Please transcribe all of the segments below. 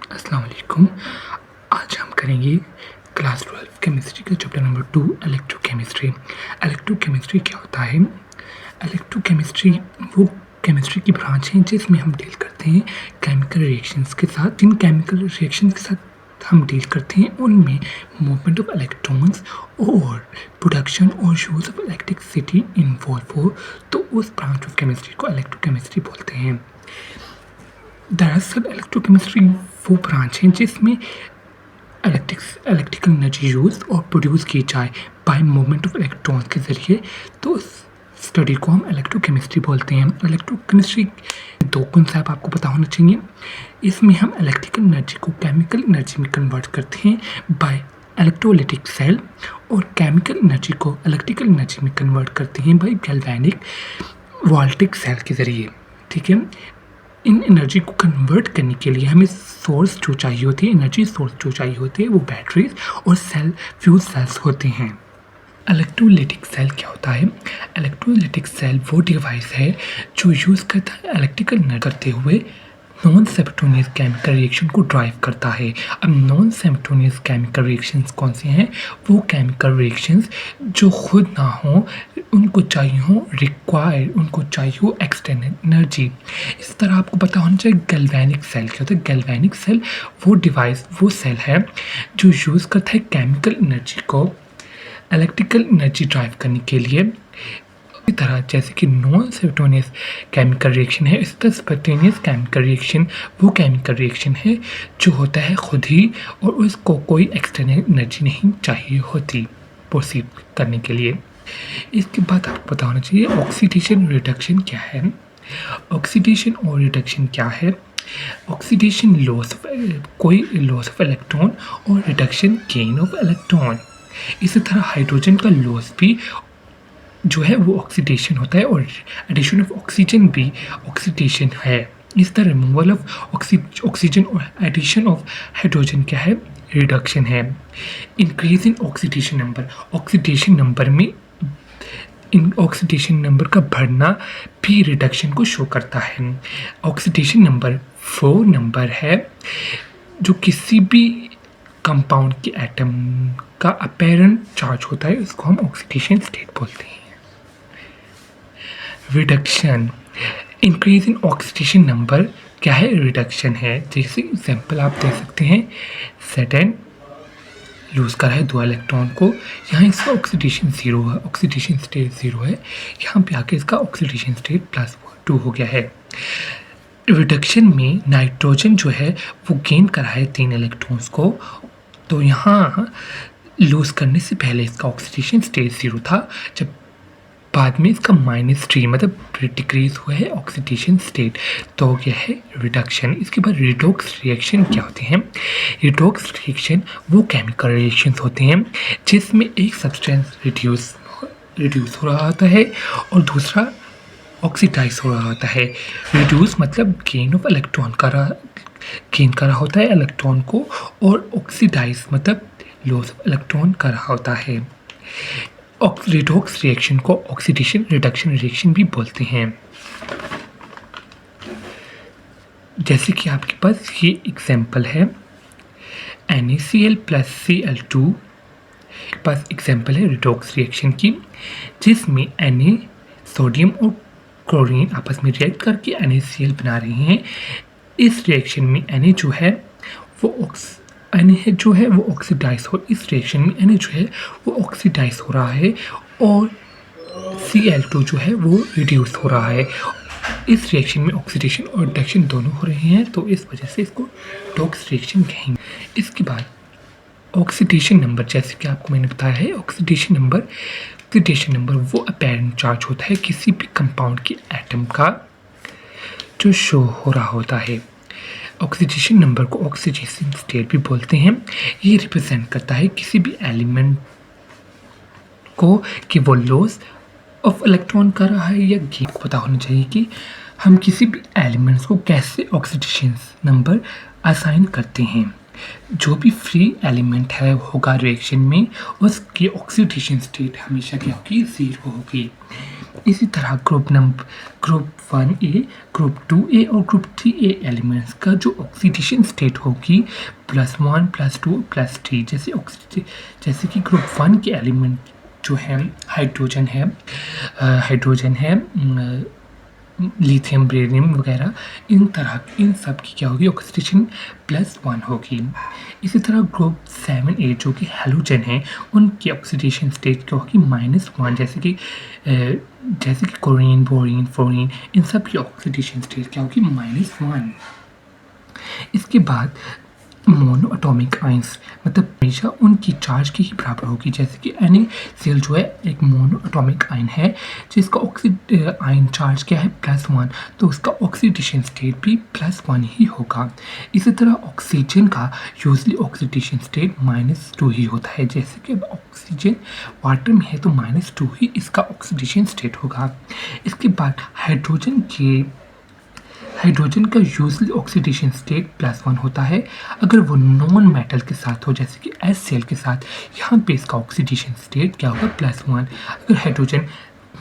अस्सलाम वालेकुम। आज हम करेंगे क्लास 12 केमिस्ट्री का चैप्टर नंबर 2 इलेक्ट्रोकेमिस्ट्री। इलेक्ट्रोकेमिस्ट्री क्या होता है? इलेक्ट्रोकेमिस्ट्री वो केमिस्ट्री की ब्रांच है जिसमें हम डील करते हैं केमिकल रिएक्शंस के साथ। जिन केमिकल रिएक्शंस के साथ हम डील करते हैं उनमें मूवमेंट ऑफ इलेक्ट्रॉन्स और प्रोडक्शन और यूज़ ऑफ इलेक्ट्रिसिटी इन्वॉल्व हो तो उस ब्रांच ऑफ केमिस्ट्री को इलेक्ट्रोकेमिस्ट्री बोलते हैं। दरअसल इलेक्ट्रोकेमिस्ट्री वो ब्रांच है जिसमें इलेक्ट्रिकल एनर्जी यूज़ और प्रोड्यूस की जाए बाय मूवमेंट ऑफ इलेक्ट्रॉन्स के ज़रिए, तो उस स्टडी को हम इलेक्ट्रोकेमिस्ट्री बोलते हैं। इलेक्ट्रोकेमिस्ट्री दो कॉन्सेप्ट आपको पता होना चाहिए। इसमें हम इलेक्ट्रिकल एनर्जी को केमिकल एनर्जी में कन्वर्ट करते हैं बाय इलेक्ट्रोलाइटिक सेल और केमिकल एनर्जी को इलेक्ट्रिकल एनर्जी में कन्वर्ट करते हैं बाय गैल्वेनिक वोल्टिक सेल के ज़रिए। ठीक है, इन एनर्जी को कन्वर्ट करने के लिए हमें सोर्स जो चाहिए होती है, एनर्जी सोर्स जो चाहिए होती है वो बैटरीज और सेल फ्यूज सेल्स होते हैं। इलेक्ट्रोलाइटिक सेल क्या होता है? इलेक्ट्रोलाइटिक सेल वो डिवाइस है जो यूज़ करता है इलेक्ट्रिकल एनर्जी करते हुए नॉन सिमेट्रोनियस केमिकल रिएक्शन को ड्राइव करता है। अब नॉन सिमेट्रोनियस केमिकल रिएक्शंस कौन से हैं? वो केमिकल रिएक्शंस जो खुद ना हो, उनको चाहिए हो रिक्वायर्ड, उनको चाहिए हो एक्सटर्नल एनर्जी। इस तरह आपको पता होना चाहिए गैल्वेनिक सेल क्या होता है। गैल्वेनिक सेल वो डिवाइस, वो सेल है जो यूज़ करता है केमिकल एनर्जी को इलेक्ट्रिकल एनर्जी ड्राइव करने के लिए। इसी तरह जैसे कि नॉन सिमेट्रोनियस केमिकल रिएक्शन है, इस तरह स्पॉन्टेनियस केमिकल रिएक्शन वो केमिकल रिएक्शन है जो होता है खुद ही और उसको कोई एक्सटर्नल एनर्जी नहीं चाहिए होती प्रोसीड करने के लिए। इसके बाद आपको पता होना चाहिए ऑक्सीडेशन रिडक्शन क्या है। ऑक्सीडेशन और रिडक्शन क्या है? ऑक्सीडेशन लॉस ऑफ कोई लॉस ऑफ इलेक्ट्रॉन और रिडक्शन गेन ऑफ इलेक्ट्रॉन। इसी तरह हाइड्रोजन का लॉस भी जो है वो ऑक्सीडेशन होता है और एडिशन ऑफ ऑक्सीजन भी ऑक्सीडेशन है। इस तरह रिमूवल ऑफ ऑक्सीजन और एडिशन ऑफ हाइड्रोजन क्या है? रिडक्शन है। Increase in oxidation number, oxidation number में इन ऑक्सीडेशन नंबर का बढ़ना भी रिडक्शन को शो करता है। ऑक्सीडेशन नंबर वो नंबर है जो किसी भी कंपाउंड के एटम का अपेरेंट चार्ज होता है, इसको हम ऑक्सीडेशन स्टेट बोलते हैं। Reduction, increase in oxidation number क्या है? रिडक्शन है। जैसे एग्जांपल आप दे सकते हैं, सेटेन लूज़ करा है 2 इलेक्ट्रॉन को, यहाँ इसका ऑक्सीडेशन 0 है, ऑक्सीडेशन स्टेट 0 है, यहाँ पे आके इसका ऑक्सीडेशन स्टेट +2 हो गया है। रिडक्शन में नाइट्रोजन जो है वो गेन करा है 3 इलेक्ट्रॉन्स को, तो यहाँ लूज़ करने से पहले इसका ऑक्सीडेशन स्टेट 0 था, जब बाद में इसका -3 मतलब डिक्रीज हुआ है ऑक्सीडेशन स्टेट, तो यह है रिडक्शन। इसके बाद रिडॉक्स रिएक्शन क्या होते हैं? रिडॉक्स रिएक्शन वो केमिकल रिएक्शंस होते हैं जिसमें एक सब्सटेंस रिड्यूस हो रहा होता है और दूसरा ऑक्सीडाइज हो रहा होता है। रिड्यूस मतलब गेन ऑफ इलेक्ट्रॉन गेन कर रहा होता है इलेक्ट्रॉन को, और ऑक्सीडाइज मतलब लॉस ऑफ इलेक्ट्रॉन कर रहा होता है। रिडॉक्स रिएक्शन को ऑक्सीडेशन रिडक्शन रिएक्शन भी बोलते हैं। जैसे कि आपके पास ये एग्जांपल है NaCl + Cl2 के पास एग्जांपल है रिडॉक्स रिएक्शन की, जिसमें Na सोडियम और क्लोरीन आपस में रिएक्ट करके NaCl बना रहे हैं। इस रिएक्शन में Na जो है वो ऑक्सीडाइज हो, इस रिएक्शन में Na जो है वो ऑक्सीडाइज हो रहा है और Cl2 जो है वो रिड्यूस हो रहा है। इस रिएक्शन में ऑक्सीडेशन और रिडक्शन दोनों हो रहे हैं, तो इस वजह से इसको रिडॉक्स रिएक्शन कहेंगे। इसके बाद ऑक्सीडेशन नंबर, जैसे कि आपको मैंने बताया है, ऑक्सीडेशन नंबर वो अपेरेंट चार्ज होता है किसी भी कंपाउंड के एटम का जो शो हो रहा होता है। ऑक्सीडेशन नंबर को ऑक्सीडेशन स्टेट भी बोलते हैं। ये रिप्रेजेंट करता है किसी भी एलिमेंट को कि वो लॉस ऑफ इलेक्ट्रॉन कर रहा है या गेन। पता होना चाहिए कि हम किसी भी एलिमेंट्स को कैसे ऑक्सीडेशन नंबर असाइन करते हैं। जो भी फ्री एलिमेंट है होगा रिएक्शन में, उसकी ऑक्सीडेशन स्टेट हमेशा क्या होगी? 0 होगी। इसी तरह ग्रुप 1A, ग्रुप 2A और ग्रुप 3A एलिमेंट्स का जो ऑक्सीडेशन स्टेट होगी +1 +2 +3, जैसे कि ग्रुप 1 के एलिमेंट जो है हाइड्रोजन है, लिथियम, बेरिलियम वगैरह, इन सब की क्या होगी, ऑक्सीडेशन +1 होगी। इसी तरह ग्रुप 7A जो कि हैलोजन है, उनकी ऑक्सीडेशन स्टेट क्या होगी, -1, जैसे कि क्लोरीन, बोरीन, फ्लोरीन, इन सब की ऑक्सीडेशन स्टेट क्या होगी, -1। इसके बाद मोनो एटॉमिक आयंस, मतलब हमेशा उनकी चार्ज की ही बराबर होगी, जैसे कि NaCl जो है एक मोनो एटॉमिक आयन है, जिसका आयन चार्ज क्या है, +1, तो उसका ऑक्सीडेशन स्टेट भी +1 ही होगा। इसी तरह ऑक्सीजन का यूजली ऑक्सीडेशन स्टेट -2 ही होता है, जैसे कि अब ऑक्सीजन वाटर में है तो -2 ही इसका ऑक्सीडेशन स्टेट होगा। इसके बाद हाइड्रोजन का यूजली ऑक्सीडेशन स्टेट +1 होता है अगर वो नॉन मेटल के साथ हो, जैसे कि HCl के साथ, यहाँ पे इसका ऑक्सीडेशन स्टेट क्या होगा, +1। अगर हाइड्रोजन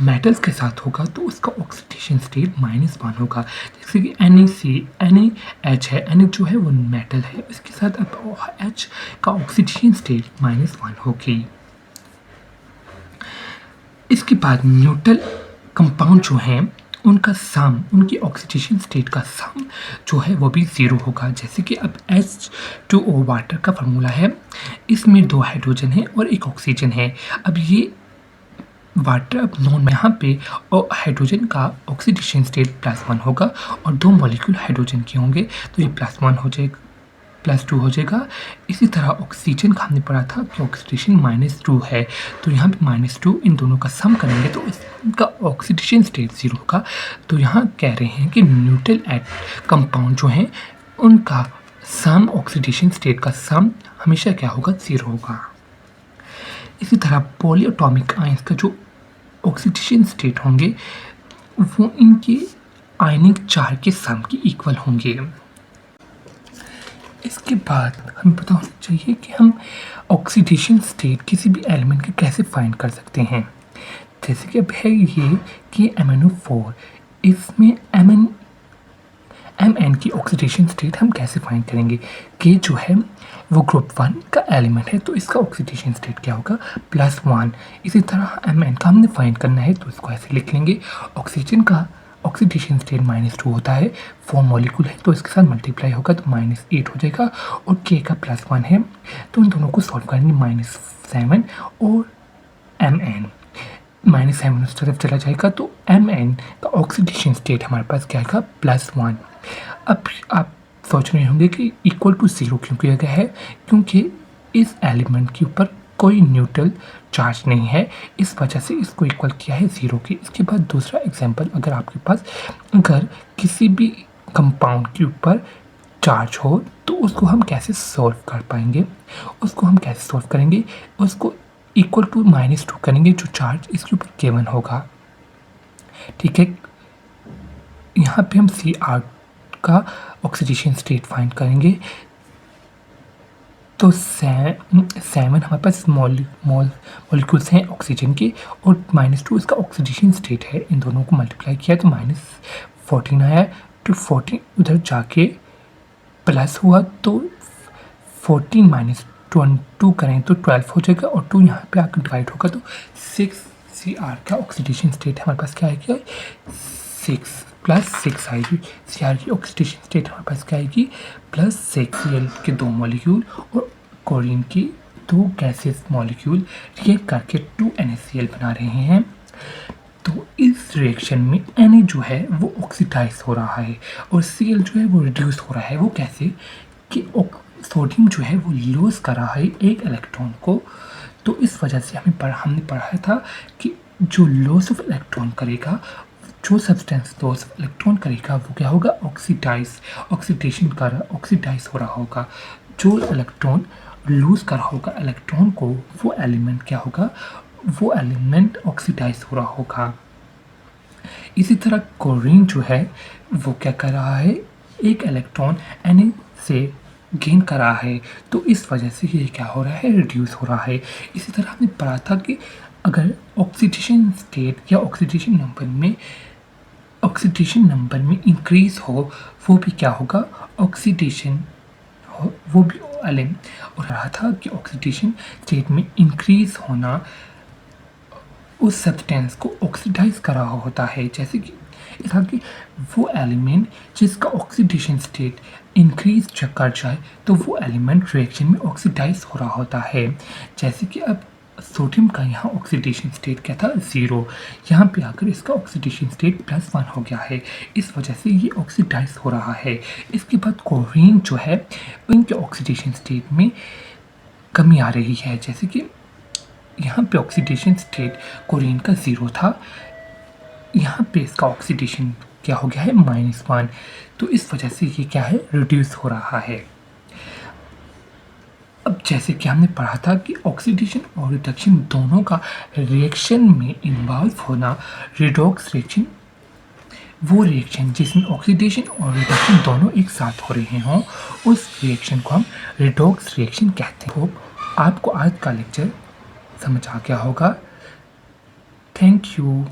मेटल्स के साथ होगा तो उसका ऑक्सीडेशन स्टेट -1 होगा, जैसे कि NaH है, Na जो है वो मेटल है, इसके साथ अब H का ऑक्सीडेशन स्टेट -1 होगी। इसके बाद न्यूट्रल कंपाउंड जो हैं उनका सम, उनकी ऑक्सीडेशन स्टेट का सम जो है वो भी 0 होगा, जैसे कि अब H2O वाटर का फार्मूला है, इसमें 2 हाइड्रोजन है और 1 ऑक्सीजन है। अब ये वाटर अब नॉन, यहाँ पे और हाइड्रोजन का ऑक्सीडेशन स्टेट +1 होगा और 2 मॉलिक्यूल हाइड्रोजन के होंगे तो ये +1 हो जाएगा, +2 हो जाएगा। इसी तरह ऑक्सीजन का हमने पढ़ा था कि ऑक्सीडेशन -2 है, तो यहाँ पे -2 इन दोनों का सम करेंगे तो इसका ऑक्सीडेशन स्टेट 0 होगा। तो यहाँ कह रहे हैं कि न्यूट्रल कंपाउंड जो हैं उनका सम, ऑक्सीडेशन स्टेट का सम हमेशा क्या होगा, 0 होगा। इसी तरह पॉलीएटॉमिक आयंस का जो ऑक्सीडेशन स्टेट होंगे वो इनके आयनिक चार्ज के सम के इक्वल होंगे। इसके बाद हमें पता होना चाहिए कि हम ऑक्सीडेशन स्टेट किसी भी एलिमेंट के कैसे फाइंड कर सकते हैं। जैसे कि अब है ये कि MnO4, इसमें Mn की ऑक्सीडेशन स्टेट हम कैसे फाइंड करेंगे, कि जो है वो ग्रुप 1 का एलिमेंट है तो इसका ऑक्सीडेशन स्टेट क्या होगा, +1। इसी तरह Mn का हमने फाइंड करना है तो इसको ऐसे लिख लेंगे, ऑक्सीजन का ऑक्सीडेशन स्टेट -2 होता है, 4 मॉलिक्यूल है तो इसके साथ मल्टीप्लाई होगा तो -8 हो जाएगा, और K का +1 है तो इन दोनों को सॉल्व करेंगे, -7 और Mn, -7 उस तरफ चला जाएगा तो Mn का ऑक्सीडेशन स्टेट हमारे पास क्या आएगा, +1। अब आप सोच रहे होंगे कि इक्वल टू 0 क्यों किया गया है, क्योंकि इस एलिमेंट के ऊपर कोई न्यूट्रल चार्ज नहीं है, इस वजह से इसको इक्वल किया है 0 की। इसके बाद दूसरा एग्जांपल, अगर आपके पास अगर किसी भी कंपाउंड के ऊपर चार्ज हो तो उसको हम कैसे सॉल्व कर पाएंगे, उसको हम कैसे सॉल्व करेंगे, उसको इक्वल टू -2 करेंगे जो चार्ज इसके ऊपर गिवन होगा, ठीक है। यहाँ पे हम Cr का ऑक्सीडेशन स्टेट फाइंड करेंगे, तो 7 हमारे पास मॉलिक्यूल्स हैं ऑक्सीजन के और -2 इसका ऑक्सीडेशन स्टेट है, इन दोनों को मल्टीप्लाई किया तो -14 आया, तो 14 उधर जाके प्लस हुआ तो 14 - 2 करें तो 12 हो जाएगा और 2 यहाँ पे आकर डिवाइड होगा तो 6 Cr का ऑक्सीडेशन स्टेट हमारे पास क्या आएगी, 6 + 6 आएगी। Cr की ऑक्सीडेशन स्टेट हमारे पास क्या आएगी, +6, Cl के 2 मॉलिक्यूल और क्लोरीन की 2 गैसेस मॉलिक्यूल रिएक्ट करके 2 NaCl बना रहे हैं। तो इस रिएक्शन में Na जो है वो ऑक्सीडाइज हो रहा है और Cl जो है वो रिड्यूस हो रहा है। वो कैसे कि सोडियम जो है वो लूज कर रहा है एक इलेक्ट्रॉन को, तो इस वजह से हमने पढ़ा था कि जो लॉस ऑफ इलेक्ट्रॉन करेगा, जो सब्सटेंस लॉस ऑफ इलेक्ट्रॉन करेगा वो क्या होगा, ऑक्सीडेशन ऑक्सीडाइज हो रहा होगा। जो इलेक्ट्रॉन लूज कर रहा होगा इलेक्ट्रॉन को, वो एलिमेंट क्या होगा, वो एलिमेंट ऑक्सीडाइज हो रहा होगा। इसी तरह क्लोरीन जो है वो क्या कर रहा है, एक इलेक्ट्रॉन Na से गेन कर रहा है, तो इस वजह से ये क्या हो रहा है, रिड्यूस हो रहा है। इसी तरह हमने पढ़ा था कि अगर ऑक्सीडेशन स्टेट या ऑक्सीडेशन नंबर में इंक्रीज हो, वो भी क्या होगा, ऑक्सीडेशन हो, वो भी एलिन। और रहा था कि ऑक्सीडेशन स्टेट में इंक्रीज होना उस सब्सटेंस को ऑक्सीडाइज कर रहा होता है, जैसे कि था कि वो एलिमेंट जिसका ऑक्सीडेशन स्टेट इंक्रीज कर जाए तो वो एलिमेंट रिएक्शन में ऑक्सीडाइज हो रहा होता है। जैसे कि अब सोडियम का यहाँ ऑक्सीडेशन स्टेट क्या था, 0, यहाँ पे आकर इसका ऑक्सीडेशन स्टेट +1 हो गया है, इस वजह से ये ऑक्सीडाइज हो रहा है। इसके बाद क्लोरीन जो है उनके ऑक्सीडेशन स्टेट में कमी आ रही है, जैसे कि यहाँ पे ऑक्सीडेशन स्टेट क्लोरीन का 0 था, यहाँ पे इसका ऑक्सीडेशन क्या हो गया है, -1, तो इस वजह से ये क्या है, रिड्यूस हो रहा है। अब जैसे कि हमने पढ़ा था कि ऑक्सीडेशन और रिडक्शन दोनों का रिएक्शन में इन्वॉल्व होना, रिडॉक्स रिएक्शन, वो रिएक्शन जिसमें ऑक्सीडेशन और रिडक्शन दोनों एक साथ हो रहे हों, उस रिएक्शन को हम रिडॉक्स रिएक्शन कहते हैं। होप आपको आज का लेक्चर समझ आ गया होगा। Thank you.